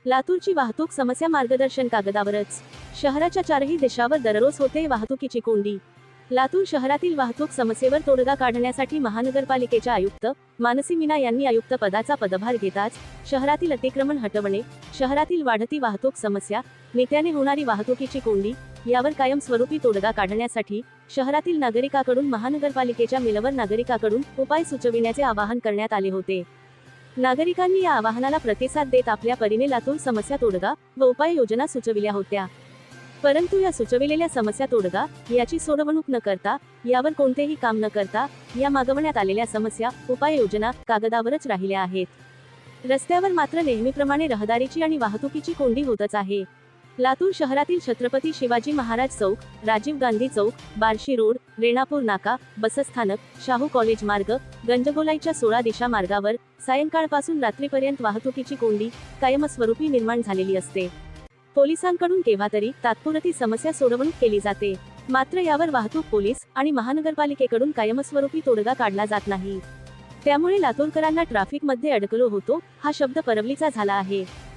लातूरची वाहतूक समस्या मार्गदर्शन कागदावरच. शहराच्या चारही दिशावर दररोज होते वाहतुकीची कोंडी. लातूर शहरातील वाहतूक समस्येवर तोडगा काढण्यासाठी महानगरपालिकेच्या आयुक्त मानसी मीना यांनी आयुक्त पदाचा पदभार घेताच शहरातील अतिक्रमण हटवणे, शहरातील वाढती वाहतूक समस्या, नित्याने होणारी वाहतुकीची कोंडी यावर कायमस्वरूपी तोडगा काढण्यासाठी शहरातील नागरिकांकडून महानगरपालिकेच्या मिलवर नागरिकांकडून उपाय सुचविण्याचे आवाहन करण्यात आले होते. नागरिकांनी या आवाहनाला प्रतिसाद देत आपल्या परीने लातूर समस्या तोडगा व उपाययोजना सुचविल्या होत्या. परंतु या सुचविलेल्या समस्या तोडगा याची सोडवणूक न करता, यावर कोणतेही काम न करता या मागवण्यात आलेल्या समस्या उपाययोजना कागदावरच राहिल्या आहेत. रस्त्यावर मात्र नेहमीप्रमाणे रहदारीची आणि वाहतुकीची कोंडी होतच आहे. लातूर शहरातील छत्रपती शिवाजी महाराज चौक, राजीव गांधी चौक, बार्शी रोड, रेणापूर नाका, बसस्थानक, शाहू कॉलेज मार्ग, गंजगोलाईच्या 16 दिशा मार्गावर सायंकाळपासून रात्रीपर्यंत वाहतुकीची कोंडी कायमस्वरूपी निर्माण झालेली असते. पोलिसांकडून केव्हा तरी तात्पुरती समस्या सोडवणूक केली जाते, मात्र यावर वाहतूक पोलीस आणि महानगरपालिकेकडून कायमस्वरूपी तोडगा काढला जात नाही. त्यामुळे लातूरकरांना ट्रॅफिकमध्ये अडकलो होतो हा शब्द परवलीचा झाला आहे.